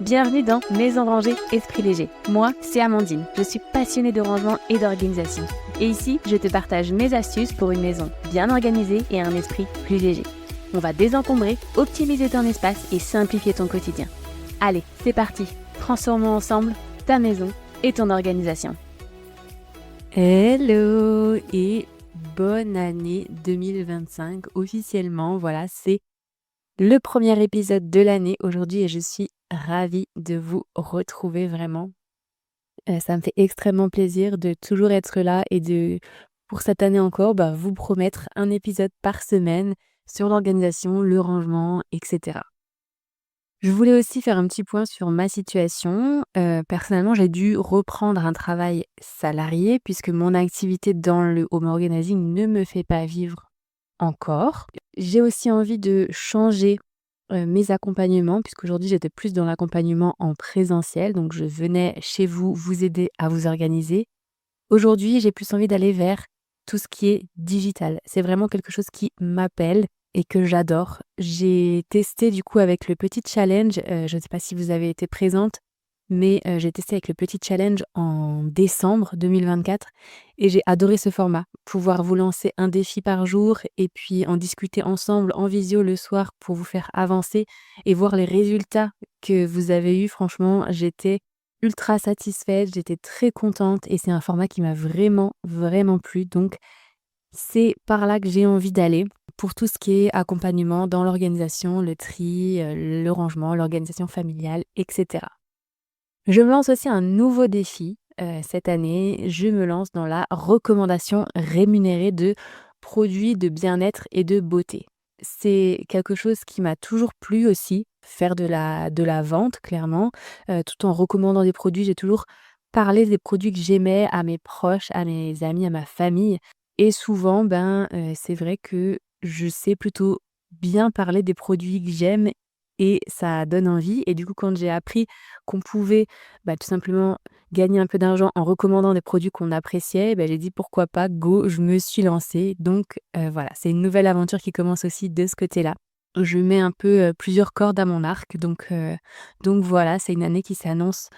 Bienvenue dans Maison rangée, esprit léger. Moi, c'est Amandine. Je suis passionnée de rangement et d'organisation. Et ici, je te partage mes astuces pour une maison bien organisée et un esprit plus léger. On va désencombrer, optimiser ton espace et simplifier ton quotidien. Allez, c'est parti. Transformons ensemble ta maison et ton organisation. Hello et bonne année 2025. Officiellement, voilà, c'est le premier épisode de l'année aujourd'hui et je suis ravie de vous retrouver vraiment. Ça me fait extrêmement plaisir de toujours être là et pour cette année encore, vous promettre un épisode par semaine sur l'organisation, le rangement, etc. Je voulais aussi faire un petit point sur ma situation. Personnellement, j'ai dû reprendre un travail salarié puisque mon activité dans le home organizing ne me fait pas vivre encore. J'ai aussi envie de changer, mes accompagnements puisqu'aujourd'hui j'étais plus dans l'accompagnement en présentiel, donc je venais chez vous, vous aider à vous organiser. Aujourd'hui, j'ai plus envie d'aller vers tout ce qui est digital. C'est vraiment quelque chose qui m'appelle et que j'adore. J'ai testé du coup avec le petit challenge, je ne sais pas si vous avez été présente, mais j'ai testé avec le petit challenge en décembre 2024 et j'ai adoré ce format. Pouvoir vous lancer un défi par jour et puis en discuter ensemble en visio le soir pour vous faire avancer et voir les résultats que vous avez eus. Franchement, j'étais ultra satisfaite, j'étais très contente et c'est un format qui m'a vraiment, vraiment plu. Donc, c'est par là que j'ai envie d'aller pour tout ce qui est accompagnement dans l'organisation, le tri, le rangement, l'organisation familiale, etc. Je me lance aussi un nouveau défi cette année. Je me lance dans la recommandation rémunérée de produits de bien-être et de beauté. C'est quelque chose qui m'a toujours plu aussi, faire de la vente clairement, tout en recommandant des produits. J'ai toujours parlé des produits que j'aimais à mes proches, à mes amis, à ma famille et souvent, c'est vrai que je sais plutôt bien parler des produits que j'aime et ça donne envie et du coup, quand j'ai appris qu'on pouvait, tout simplement gagner un peu d'argent en recommandant des produits qu'on appréciait, j'ai dit: «Pourquoi pas? Go!» Je me suis lancée donc voilà, c'est une nouvelle aventure qui commence aussi de ce côté-là. Je mets un peu, plusieurs cordes à mon arc donc voilà, c'est une année qui s'annonce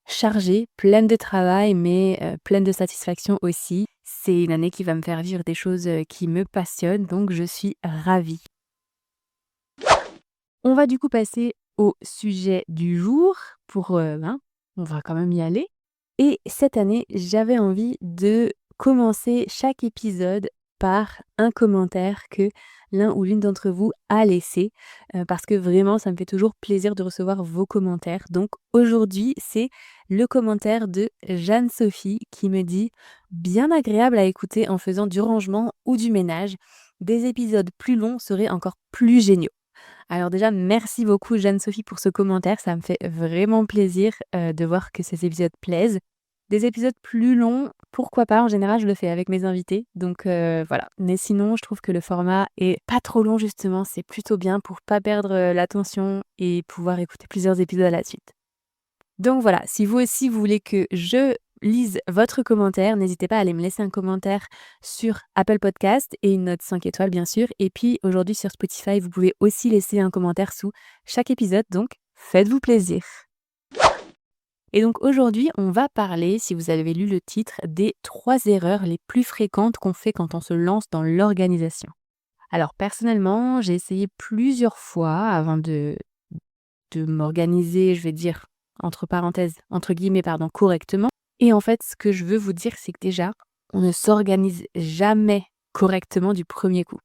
chargée, pleine de travail mais pleine de satisfaction aussi. C'est une année qui va me faire vivre des choses, qui me passionnent donc je suis ravie. On va du coup passer au sujet du jour on va quand même y aller. Et cette année, j'avais envie de commencer chaque épisode par un commentaire que l'un ou l'une d'entre vous a laissé, parce que vraiment ça me fait toujours plaisir de recevoir vos commentaires. Donc aujourd'hui, c'est le commentaire de Jeanne-Sophie qui me dit: «Bien agréable à écouter en faisant du rangement ou du ménage. Des épisodes plus longs seraient encore plus géniaux». Alors déjà, merci beaucoup Jeanne-Sophie pour ce commentaire, ça me fait vraiment plaisir, de voir que ces épisodes plaisent. Des épisodes plus longs, pourquoi pas? En général, je le fais avec mes invités, donc voilà. Mais sinon, je trouve que le format est pas trop long justement, c'est plutôt bien pour pas perdre, l'attention et pouvoir écouter plusieurs épisodes à la suite. Donc voilà, si vous aussi vous voulez que je lise votre commentaire, n'hésitez pas à aller me laisser un commentaire sur Apple Podcast et une note 5 étoiles bien sûr. Et puis aujourd'hui sur Spotify, vous pouvez aussi laisser un commentaire sous chaque épisode, donc faites-vous plaisir. Et donc aujourd'hui, on va parler, si vous avez lu le titre, des 3 erreurs les plus fréquentes qu'on fait quand on se lance dans l'organisation. Alors personnellement, j'ai essayé plusieurs fois avant de m'organiser, je vais dire, entre parenthèses, entre guillemets, pardon, correctement. Et en fait, ce que je veux vous dire, c'est que déjà, on ne s'organise jamais correctement du premier coup.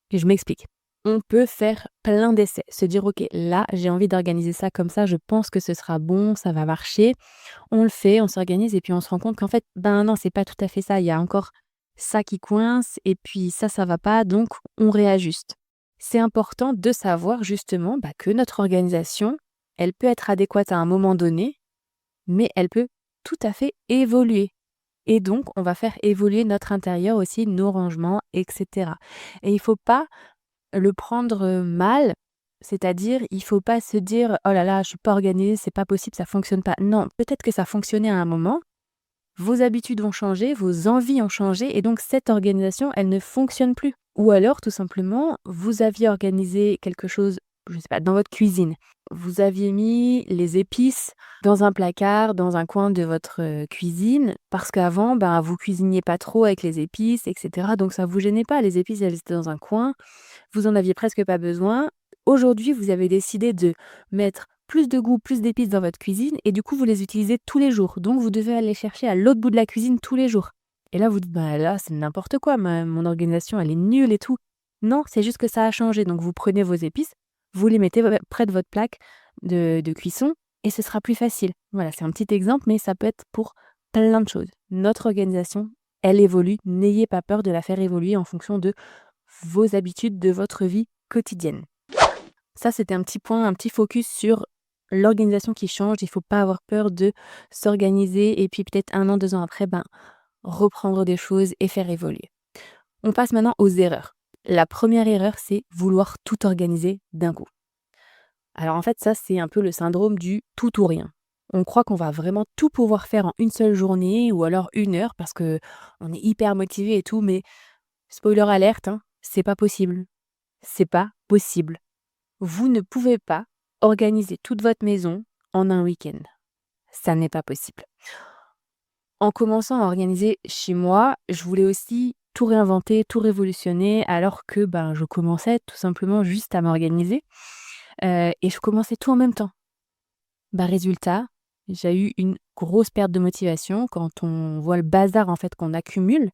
Et je m'explique. On peut faire plein d'essais, se dire: «OK, là, j'ai envie d'organiser ça comme ça, je pense que ce sera bon, ça va marcher». On le fait, on s'organise et puis on se rend compte qu'en fait, non, c'est pas tout à fait ça. Il y a encore ça qui coince et puis ça va pas, donc on réajuste. C'est important de savoir justement, que notre organisation, elle peut être adéquate à un moment donné, mais elle peut tout à fait évoluer. Et donc, on va faire évoluer notre intérieur aussi, nos rangements, etc. Et il faut pas le prendre mal, c'est-à-dire, il faut pas se dire: «Oh là là, je suis pas organisée, c'est pas possible, ça fonctionne pas». Non, peut-être que ça fonctionnait à un moment, vos habitudes ont changé, vos envies ont changé et donc cette organisation, elle ne fonctionne plus. Ou alors, tout simplement, vous aviez organisé quelque chose, je sais pas, dans votre cuisine vous aviez mis les épices dans un placard, dans un coin de votre cuisine, parce qu'avant, vous cuisiniez pas trop avec les épices, etc. Donc ça vous gênait pas. Les épices, elles étaient dans un coin. Vous en aviez presque pas besoin. Aujourd'hui, vous avez décidé de mettre plus de goût, plus d'épices dans votre cuisine et du coup, vous les utilisez tous les jours. Donc, vous devez aller chercher à l'autre bout de la cuisine tous les jours. Et là, vous dites, là, c'est n'importe quoi, mon organisation, elle est nulle et tout. Non, c'est juste que ça a changé. Donc, vous prenez vos épices, vous les mettez près de votre plaque de cuisson et ce sera plus facile. Voilà, c'est un petit exemple, mais ça peut être pour plein de choses. Notre organisation, elle évolue. N'ayez pas peur de la faire évoluer en fonction de vos habitudes, de votre vie quotidienne. Ça, c'était un petit point, un petit focus sur l'organisation qui change. Il ne faut pas avoir peur de s'organiser et puis peut-être 1 an, 2 ans après, reprendre des choses et faire évoluer. On passe maintenant aux erreurs. La première erreur, c'est vouloir tout organiser d'un coup. Alors en fait, ça, c'est un peu le syndrome du tout ou rien. On croit qu'on va vraiment tout pouvoir faire en une seule journée ou alors 1 heure parce que on est hyper motivé et tout, mais spoiler alerte, c'est pas possible. C'est pas possible. Vous ne pouvez pas organiser toute votre maison en un week-end. Ça n'est pas possible. En commençant à organiser chez moi, je voulais aussi tout réinventer, tout révolutionner, alors que je commençais tout simplement juste à m'organiser et je commençais tout en même temps. Résultat, j'ai eu une grosse perte de motivation quand on voit le bazar en fait qu'on accumule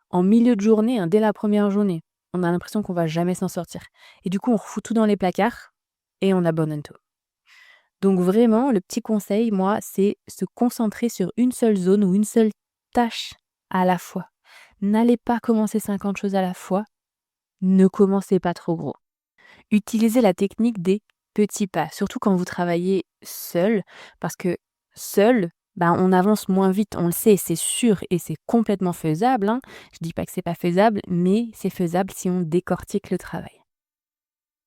en milieu de journée, dès la première journée. On a l'impression qu'on va jamais s'en sortir. Et du coup, on refout tout dans les placards et on abandonne tout. Donc vraiment, le petit conseil, moi, c'est se concentrer sur une seule zone ou une seule tâche à la fois. N'allez pas commencer 50 choses à la fois. Ne commencez pas trop gros. Utilisez la technique des petits pas, surtout quand vous travaillez seul, parce que seul, on avance moins vite, on le sait, c'est sûr et c'est complètement faisable. Je dis pas que c'est pas faisable, mais c'est faisable si on décortique le travail.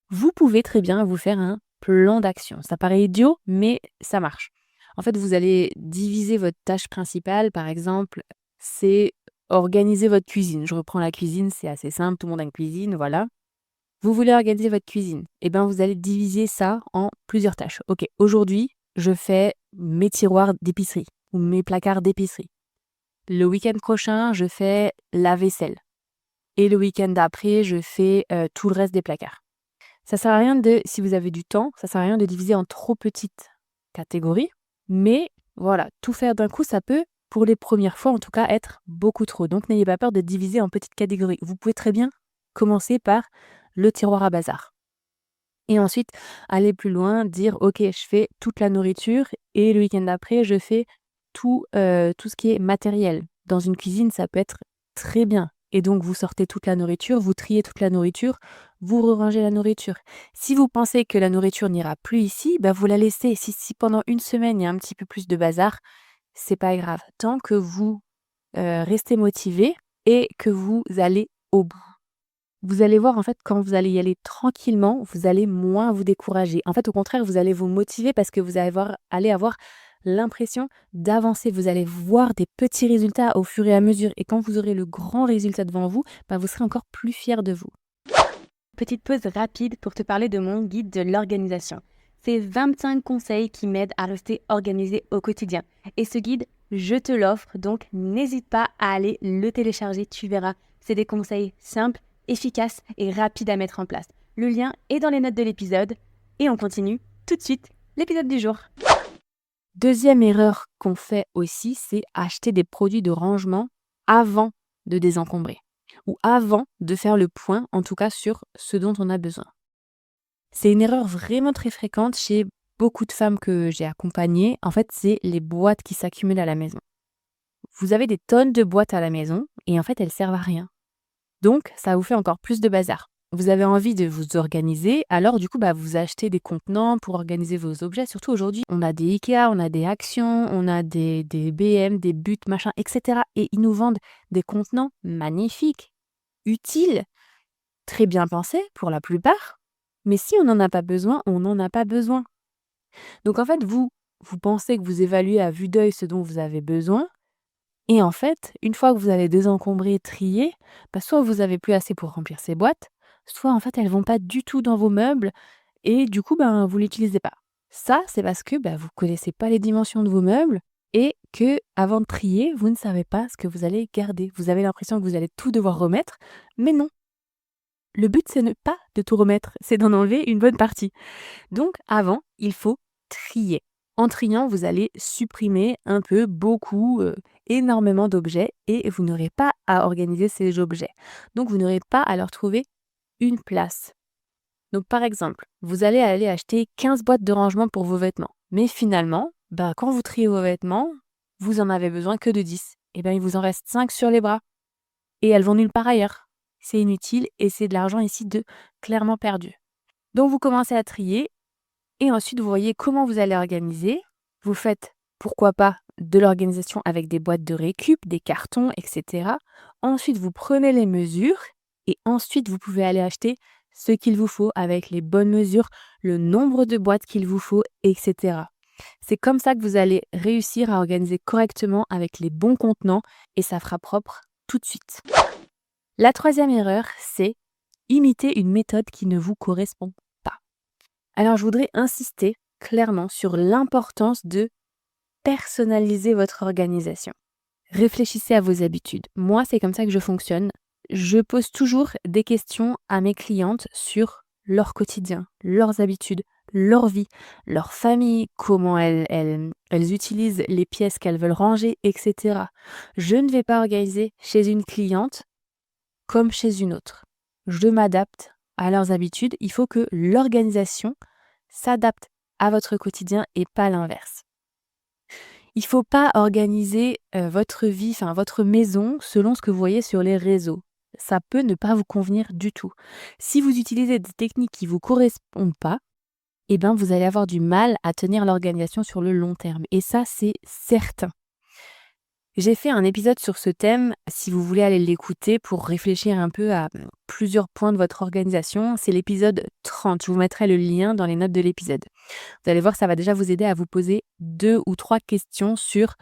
Vous pouvez très bien vous faire un plan d'action. Ça paraît idiot, mais ça marche. En fait, vous allez diviser votre tâche principale. Par exemple, c'est organiser votre cuisine. Je reprends la cuisine, c'est assez simple, tout le monde a une cuisine, voilà. Vous voulez organiser votre cuisine. Vous allez diviser ça en plusieurs tâches. Ok, aujourd'hui, je fais mes tiroirs d'épicerie ou mes placards d'épicerie. Le week-end prochain, je fais la vaisselle. Et le week-end d'après, je fais tout le reste des placards. Ça sert à rien si vous avez du temps, ça sert à rien de diviser en trop petites catégories. Mais voilà, tout faire d'un coup, ça peut, pour les premières fois en tout cas, être beaucoup trop. Donc n'ayez pas peur de diviser en petites catégories. Vous pouvez très bien commencer par le tiroir à bazar. Et ensuite, aller plus loin, dire ok, je fais toute la nourriture et le week-end d'après, je fais tout ce qui est matériel. Dans une cuisine, ça peut être très bien. Et donc, vous sortez toute la nourriture, vous triez toute la nourriture, vous rangez la nourriture. Si vous pensez que la nourriture n'ira plus ici, vous la laissez. Si pendant 1 semaine, il y a un petit peu plus de bazar, c'est pas grave. Tant que vous restez motivé et que vous allez au bout. Vous allez voir, en fait, quand vous allez y aller tranquillement, vous allez moins vous décourager. En fait, au contraire, vous allez vous motiver parce que vous allez avoir l'impression d'avancer. Vous allez voir des petits résultats au fur et à mesure. Et quand vous aurez le grand résultat devant vous, vous serez encore plus fier de vous. Petite pause rapide pour te parler de mon guide de l'organisation. C'est 25 conseils qui m'aident à rester organisé au quotidien. Et ce guide, je te l'offre, donc n'hésite pas à aller le télécharger, tu verras. C'est des conseils simples, efficaces et rapides à mettre en place. Le lien est dans les notes de l'épisode. Et on continue tout de suite l'épisode du jour. Deuxième erreur qu'on fait aussi, c'est acheter des produits de rangement avant de désencombrer ou avant de faire le point, en tout cas sur ce dont on a besoin. C'est une erreur vraiment très fréquente chez beaucoup de femmes que j'ai accompagnées. En fait, c'est les boîtes qui s'accumulent à la maison. Vous avez des tonnes de boîtes à la maison et en fait, elles servent à rien. Donc, ça vous fait encore plus de bazar. Vous avez envie de vous organiser, alors du coup, vous achetez des contenants pour organiser vos objets. Surtout aujourd'hui, on a des Ikea, on a des Action, on a des BM, des But, machin, etc. Et ils nous vendent des contenants magnifiques, utiles, très bien pensés pour la plupart. Mais si on n'en a pas besoin, on n'en a pas besoin. Donc en fait, vous pensez que vous évaluez à vue d'œil ce dont vous avez besoin. Et en fait, une fois que vous avez désencombré, trié, soit vous avez plus assez pour remplir ces boîtes, soit en fait elles vont pas du tout dans vos meubles et du coup, vous l'utilisez pas. Ça, c'est parce que, vous connaissez pas les dimensions de vos meubles et que avant de trier, vous ne savez pas ce que vous allez garder. Vous avez l'impression que vous allez tout devoir remettre, mais non. Le but, c'est ne pas de tout remettre, c'est d'en enlever une bonne partie. Donc avant, il faut trier. En triant, vous allez supprimer un peu, beaucoup, énormément d'objets et vous n'aurez pas à organiser ces objets. Donc vous n'aurez pas à leur trouver une place. Donc par exemple, vous allez aller acheter 15 boîtes de rangement pour vos vêtements. Mais finalement, quand vous triez vos vêtements, vous en avez besoin que de 10. Et il vous en reste 5 sur les bras. Et elles vont nulle part ailleurs. C'est inutile et c'est de l'argent ici de clairement perdu. Donc vous commencez à trier et ensuite vous voyez comment vous allez organiser. Vous faites, pourquoi pas, de l'organisation avec des boîtes de récup, des cartons, etc. Ensuite, vous prenez les mesures et ensuite vous pouvez aller acheter ce qu'il vous faut avec les bonnes mesures, le nombre de boîtes qu'il vous faut, etc. C'est comme ça que vous allez réussir à organiser correctement avec les bons contenants et ça fera propre tout de suite. La troisième erreur, c'est imiter une méthode qui ne vous correspond pas. Alors, je voudrais insister clairement sur l'importance de personnaliser votre organisation. Réfléchissez à vos habitudes. Moi, c'est comme ça que je fonctionne. Je pose toujours des questions à mes clientes sur leur quotidien, leurs habitudes, leur vie, leur famille, comment elles utilisent les pièces qu'elles veulent ranger, etc. Je ne vais pas organiser chez une cliente comme chez une autre. Je m'adapte à leurs habitudes. Il faut que l'organisation s'adapte à votre quotidien et pas l'inverse. Il ne faut pas organiser votre vie, votre maison selon ce que vous voyez sur les réseaux. Ça peut ne pas vous convenir du tout. Si vous utilisez des techniques qui ne vous correspondent pas, vous allez avoir du mal à tenir l'organisation sur le long terme. Et ça, c'est certain. J'ai fait un épisode sur ce thème, si vous voulez aller l'écouter pour réfléchir un peu à plusieurs points de votre organisation. C'est l'épisode 30, je vous mettrai le lien dans les notes de l'épisode. Vous allez voir, ça va déjà vous aider à vous poser 2 ou 3 questions sur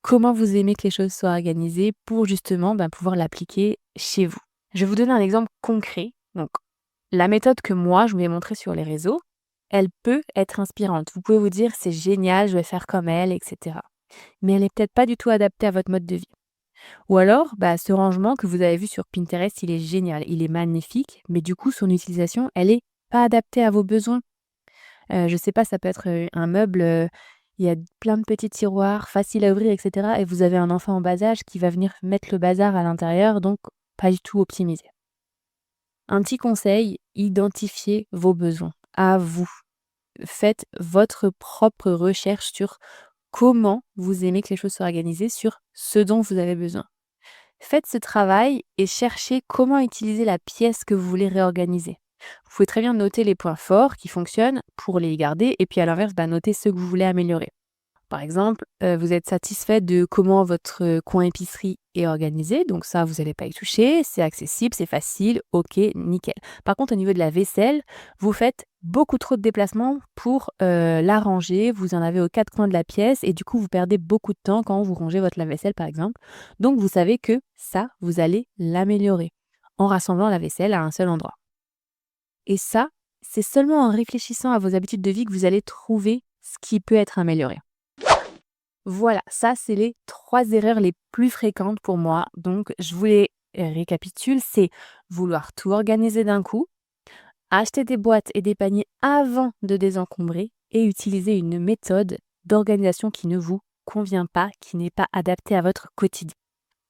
comment vous aimez que les choses soient organisées pour justement pouvoir l'appliquer chez vous. Je vais vous donner un exemple concret. Donc, la méthode que moi, je vous ai montrée sur les réseaux, elle peut être inspirante. Vous pouvez vous dire, c'est génial, je vais faire comme elle, etc. Mais elle n'est peut-être pas du tout adaptée à votre mode de vie. Ou alors, ce rangement que vous avez vu sur Pinterest, il est génial, il est magnifique, mais du coup, son utilisation, elle n'est pas adaptée à vos besoins. Je ne sais pas, ça peut être un meuble, il y a plein de petits tiroirs, faciles à ouvrir, etc. Et vous avez un enfant en bas âge qui va venir mettre le bazar à l'intérieur, donc pas du tout optimisé. Un petit conseil, identifiez vos besoins à vous. Faites votre propre recherche sur comment vous aimez que les choses soient organisées, sur ce dont vous avez besoin. Faites ce travail et cherchez comment utiliser la pièce que vous voulez réorganiser. Vous pouvez très bien noter les points forts qui fonctionnent pour les garder et puis à l'inverse, noter ceux que vous voulez améliorer. Par exemple, vous êtes satisfait de comment votre coin épicerie est organisé, donc ça, vous n'allez pas y toucher, c'est accessible, c'est facile, ok, nickel. Par contre, au niveau de la vaisselle, vous faites beaucoup trop de déplacements pour la ranger, vous en avez aux 4 coins de la pièce et du coup, vous perdez beaucoup de temps quand vous rangez votre lave-vaisselle, par exemple. Donc, vous savez que ça, vous allez l'améliorer en rassemblant la vaisselle à un seul endroit. Et ça, c'est seulement en réfléchissant à vos habitudes de vie que vous allez trouver ce qui peut être amélioré. Voilà, ça, c'est les 3 erreurs les plus fréquentes pour moi. Donc, je vous les récapitule. C'est vouloir tout organiser d'un coup, acheter des boîtes et des paniers avant de désencombrer et utiliser une méthode d'organisation qui ne vous convient pas, qui n'est pas adaptée à votre quotidien.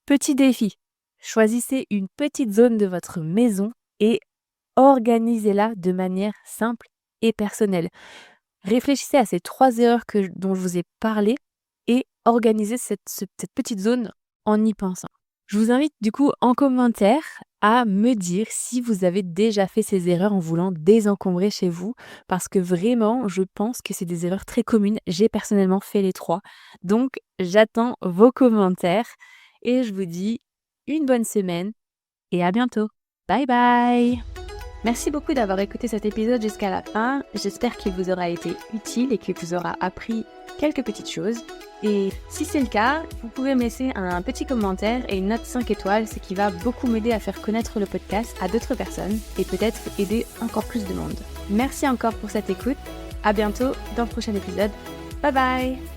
Petit défi, choisissez une petite zone de votre maison et organisez-la de manière simple et personnelle. Réfléchissez à ces 3 erreurs dont je vous ai parlé et organisez cette petite zone en y pensant. Je vous invite du coup en commentaire à me dire si vous avez déjà fait ces erreurs en voulant désencombrer chez vous, parce que vraiment, je pense que c'est des erreurs très communes. J'ai personnellement fait les 3. Donc, j'attends vos commentaires et je vous dis une bonne semaine et à bientôt. Bye bye! Merci beaucoup d'avoir écouté cet épisode jusqu'à la fin. J'espère qu'il vous aura été utile et qu'il vous aura appris quelques petites choses. Et si c'est le cas, vous pouvez me laisser un petit commentaire et une note 5 étoiles, ce qui va beaucoup m'aider à faire connaître le podcast à d'autres personnes et peut-être aider encore plus de monde. Merci encore pour cette écoute. À bientôt dans le prochain épisode. Bye bye!